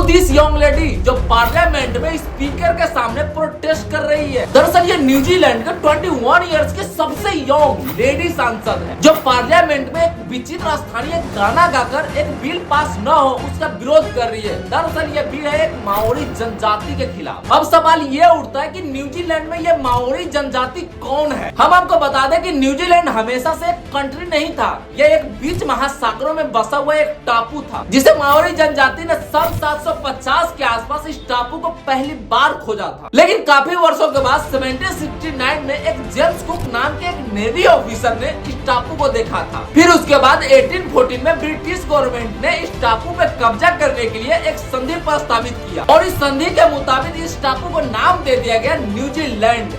This young lady जो parliament में speaker के सामने प्रोटेस्ट कर रही है। दरअसल ये न्यूजीलैंड के 21 इयर्स के सबसे यंग लेडी सांसद है, जो पार्लियामेंट में एक विचित्र स्थानीय गाना गाकर एक बिल पास न हो उसका विरोध कर रही है। दरअसल ये बिल है एक माओरी जनजाति के खिलाफ। अब सवाल ये उठता है कि न्यूजीलैंड में ये माओरी जनजाति कौन है। हम आपको बता दें कि न्यूजीलैंड हमेशा से एक कंट्री नहीं था, यह एक बीच महासागरों में बसा हुआ एक टापू था, जिसे माओरी जनजाति ने सन 750 के आसपास इस टापू को पहली बार खोजा था। लेकिन काफी वर्षों के बाद 1769 में एक जेम्स कुक नाम के एक नेवी ऑफिसर ने इस टापू को देखा था। फिर उसके बाद 1814 में ब्रिटिश गवर्नमेंट ने इस टापू पे कब्जा करने के लिए एक संधि प्रस्तावित किया और इस संधि के मुताबिक इस टापू को नाम दे दिया गया न्यूजीलैंड।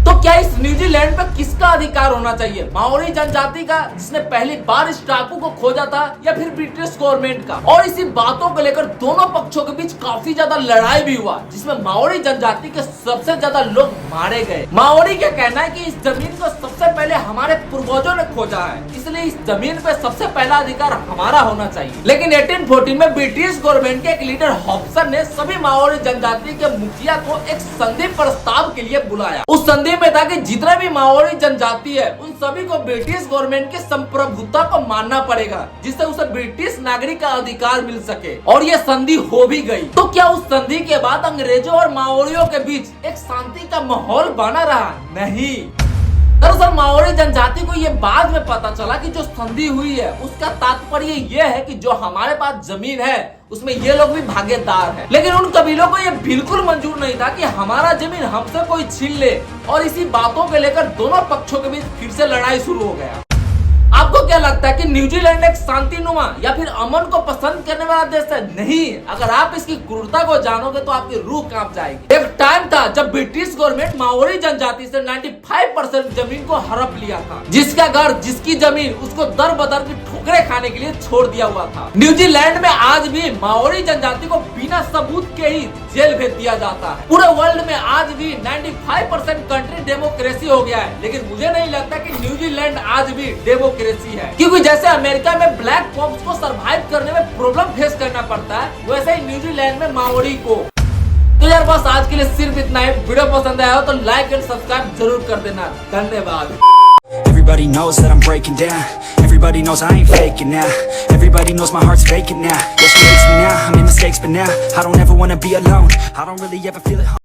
तो क्या इस न्यूजीलैंड पर किसका अधिकार होना चाहिए, माओरी जनजाति का जिसने पहली बार इस टापू को खोजा था, या फिर ब्रिटिश गवर्नमेंट का? और इसी बातों को लेकर दोनों पक्षों के बीच काफी ज्यादा लड़ाई भी हुआ, जिसमें माओरी जनजाति के सबसे ज्यादा लोग मारे गए। माओरी का कहना है कि इस जमीन को सबसे पहले हमारे पूर्वजों ने खोजा है, इसलिए इस जमीन पे सबसे पहला अधिकार हमारा होना चाहिए। लेकिन 1814 में ब्रिटिश गवर्नमेंट के एक लीडर हॉब्सन ने सभी माओरी जनजाति के मुखिया को एक संधि प्रस्ताव के लिए बुलाया। उस संधि में था कि जितने भी माओरी जनजाति है उन सभी को ब्रिटिश गवर्नमेंट की संप्रभुता को मानना पड़ेगा, जिससे उसे ब्रिटिश नागरिक का अधिकार मिल सके। और ये संधि हो भी गई। तो क्या उस संधि के बाद अंग्रेजों और माओरियों के बीच एक शांति का माहौल बना रहा? नहीं। दरअसल माओरी जनजाति को ये बाद में पता चला कि जो संधि हुई है उसका तात्पर्य ये है कि जो हमारे पास जमीन है उसमें ये लोग भी भागीदार हैं। लेकिन उन कबीलों को ये बिल्कुल मंजूर नहीं था कि हमारा जमीन हमसे कोई छीन ले, और इसी बातों को लेकर दोनों पक्षों के बीच फिर से लड़ाई शुरू हो गया। आपको क्या लगता है कि न्यूजीलैंड एक शांतिनुमा या फिर अमन को पसंद करने वाला देश है? नहीं। अगर आप इसकी क्रूरता को जानोगे तो आपकी रूह कांप जाएगी। एक टाइम था जब ब्रिटिश गवर्नमेंट माओरी जनजाति से 95% जमीन को हड़प लिया था, जिसका घर जिसकी जमीन उसको दर बदर की ठोकरें खाने के लिए छोड़ दिया हुआ था। न्यूजीलैंड में आज भी माओरी जनजाति को बिना सबूत के ही जेल भेज दिया जाता है। पूरे वर्ल्ड में आज भी 95% कंट्री डेमोक्रेसी हो गया है, लेकिन मुझे नहीं लगता कि न्यूजीलैंड आज भी डेमोक्रेसी है, क्योंकि जैसे अमेरिका में ब्लैक फॉक्स को सरवाइव करने में प्रॉब्लम फेस करना पड़ता है, वैसे ही न्यूजीलैंड में माओरी को। तो यार बस आज के लिए सिर्फ इतना ही। वीडियो पसंद आया हो तो लाइक एंड सब्सक्राइब जरूर कर देना। धन्यवाद। Everybody knows that I'm breaking down. Everybody knows I ain't faking now. Everybody knows my heart's vacant now. Yeah, she hates me now, I made mistakes but now I don't ever wanna be alone. I don't really ever feel at home.